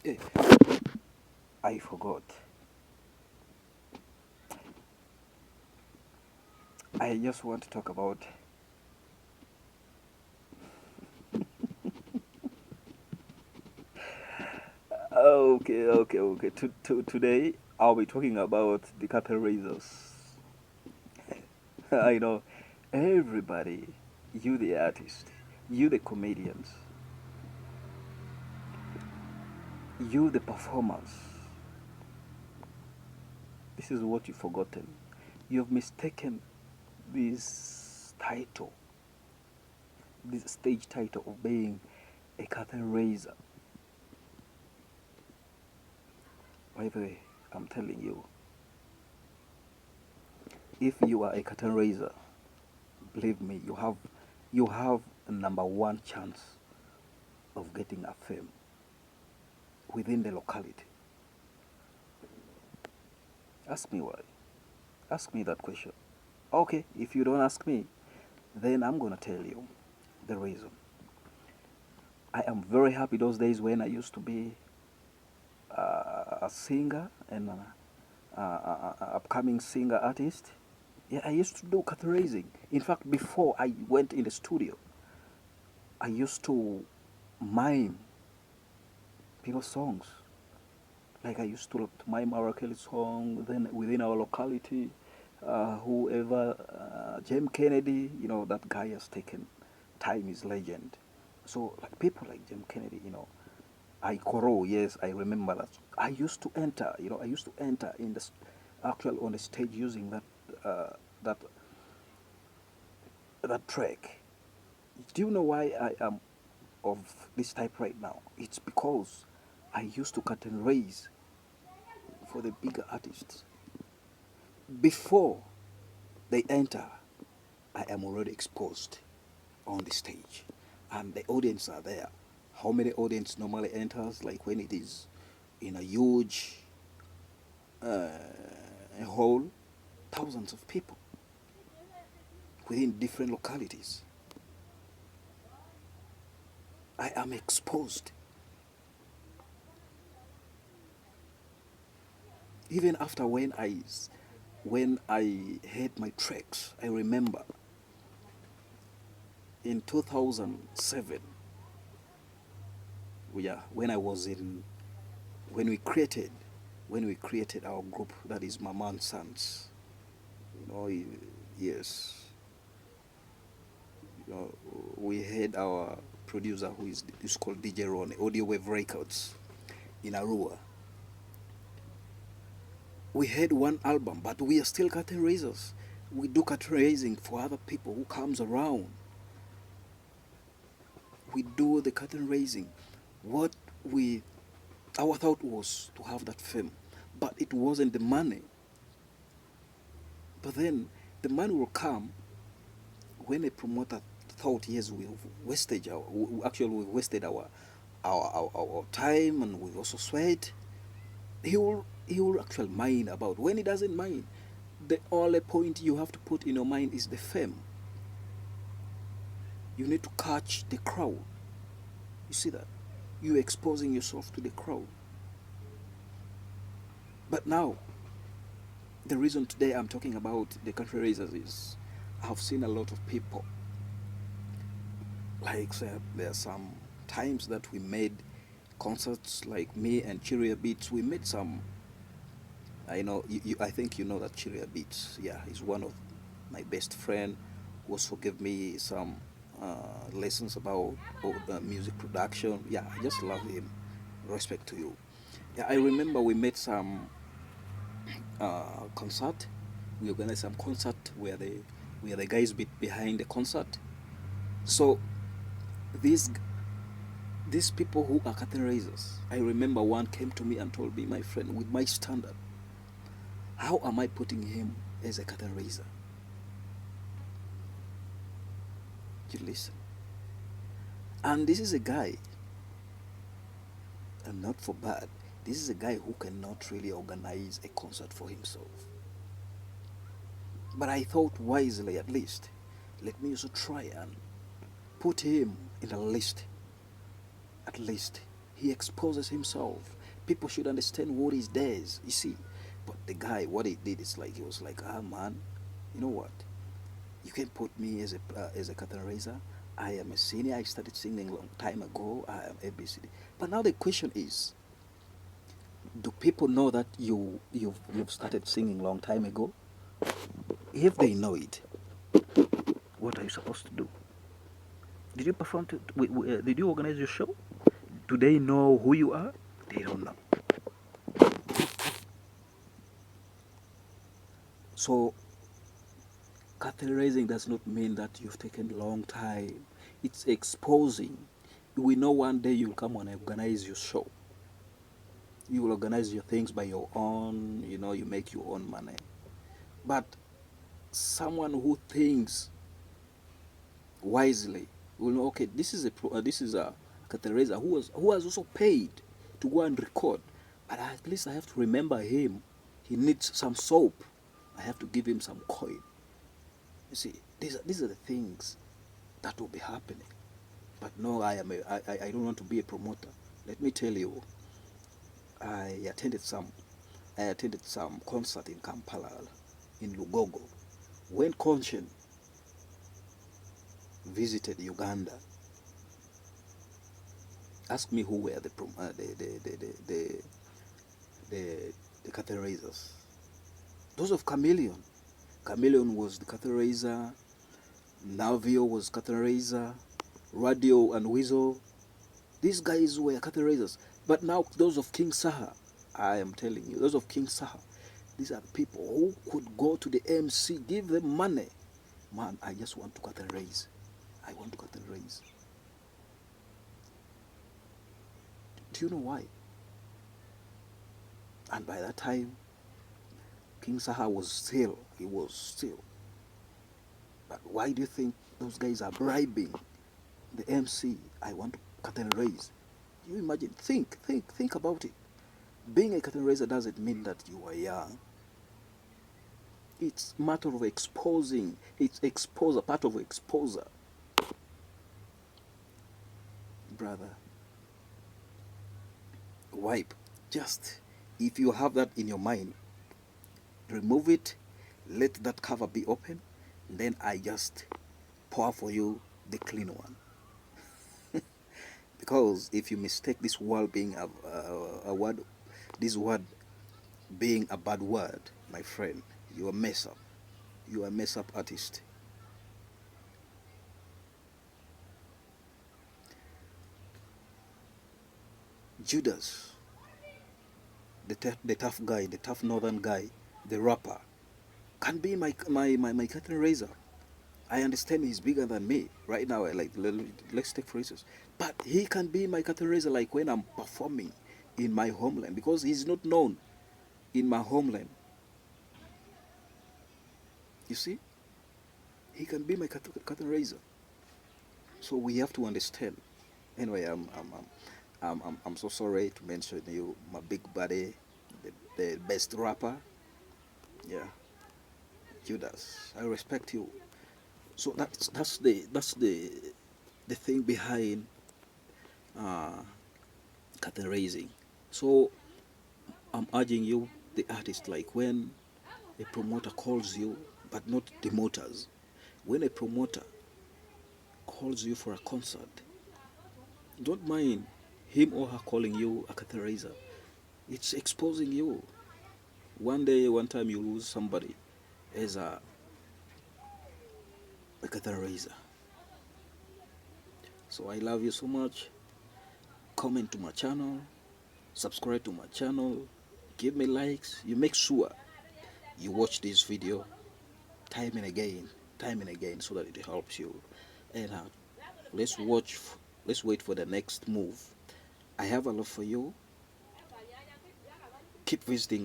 Eh, I forgot. I just want to talk about. Okay. Today I'll be talking about the curtain raisers. I know everybody, you the artist, you the comedians, you the performers. This is what you've forgotten. You've mistaken this title, this stage title of being a curtain raiser. By the way, I'm telling you, if you are a curtain raiser, believe me, you have a number one chance of getting a fame within the locality. Ask me why. Ask me that question. Okay, if you don't ask me, then I'm gonna tell you the reason. I am very happy those days when I used to be a singer and a upcoming singer artist. Yeah, I used to do curtain raising. In fact, before I went in the studio, I used to mime people's songs. Like I used to mime Mariah Kelly song. Then within our locality, whoever, James Kennedy, that guy has taken time is legend. So like people like James Kennedy, I Koro, yes, I remember that. I used to enter in the actual on the stage using that that track. Do you know why I am of this type right now? It's because I used to cut and raise for the bigger artists. Before they enter, I am already exposed on the stage, and the audience are there. How many audience normally enters? Like when it is in a huge uh, hall, thousands of people within different localities. I am exposed. Even after when I had my tracks, I remember in 2007, yeah, when we created when we created our group, that is Mama and Sons. You know, yes, we had our producer who is called DJ Ron, Audio Wave Records in Arua. We had one album, but we are still curtain raisers. We do curtain raising for other people who comes around. We do the curtain raising. What we our thought was to have that fame, but it wasn't the money. But then the money will come when a promoter thought, yes, we've wasted our time, and we also sweat. He will actually mind about. When he doesn't mind, the only point you have to put in your mind is the fame. You need to catch the crowd. You see that? You're exposing yourself to the crowd. But now, the reason today I'm talking about the country raisers is I've seen a lot of people. Like, say, there are some times that we made concerts, like me and Chiria Beats. We made some. I know. I think you know that Chiria Beats. Yeah, he's one of my best friend. Who also gave me some lessons about music production. Yeah, I just love him. Respect to you. Yeah, I remember we made some concert. We organized some concert where the guys behind the concert. So these these people who are curtain raisers, I remember one came to me and told me, my friend, with my standard, how am I putting him as a curtain raiser? You listen. And this is a guy, and not for bad, this is a guy who cannot really organize a concert for himself. But I thought wisely, at least, let me also try and put him in a list. At least he exposes himself. People should understand what is theirs, you see. But the guy, what he did is like, he was like, ah man, you know what? You can put me as a curtain raiser. I am a senior. I started singing a long time ago. I am ABCD. But now the question is, do people know that you've started singing long time ago? If they know it, what are you supposed to do? Did you perform? Did you organize your show? Do they know who you are? They don't know. So, curtain raising does not mean that you've taken a long time. It's exposing. We know one day you'll come and organize your show. You will organize your things by your own, you make your own money. But someone who thinks wisely will know, okay, this is a curtain raiser who has also paid to go and record. But at least I have to remember him. He needs some soap. I have to give him some coin. You see, these are the things that will be happening. But no, I don't want to be a promoter. Let me tell you, I attended some concert in Kampala, in Lugogo, when Conscience visited Uganda. Ask me who were the curtain raisers. Those of Chameleon. Chameleon was the curtain raiser. Navio was curtain raiser. Radio and Weasel. These guys were curtain raisers. But now those of King Saha, I am telling you, those of King Saha, these are the people who could go to the MC, give them money. Man, I just want to curtain raise. I want to curtain raise. Do you know why? And by that time, King Saha was still. But why do you think those guys are bribing the MC? I want to curtain raise. You imagine, think about it. Being a curtain raiser doesn't mean that you are young. It's a matter of exposing. It's exposure, part of exposure. Brother, wipe. Just, if you have that in your mind, remove it, let that cover be open, then I just pour for you the clean one. Because if you mistake this word being a word, this word being a bad word, my friend, you are mess up. You are a mess up artist. Judas, the tough guy, the tough northern guy, the rapper, can be my curtain raiser. I understand he's bigger than me right now. Let's take for instance, but he can be my curtain raiser like when I'm performing in my homeland, because he's not known in my homeland. You see, he can be my curtain raiser. So we have to understand. Anyway, I'm so sorry to mention you, my big buddy, the best rapper. Yeah, Judas, I respect you. So that's the thing behind curtain raising. So I'm urging you, the artist, like when a promoter calls you, but not the motors. When a promoter calls you for a concert, don't mind him or her calling you a curtain raiser. It's exposing you. One time you lose somebody as a curtain raiser. So I love you so much. Comment to my channel, subscribe to my channel, give me likes. You make sure you watch this video time and again, so that it helps you. And let's wait for the next move. I have a lot for you. Keep visiting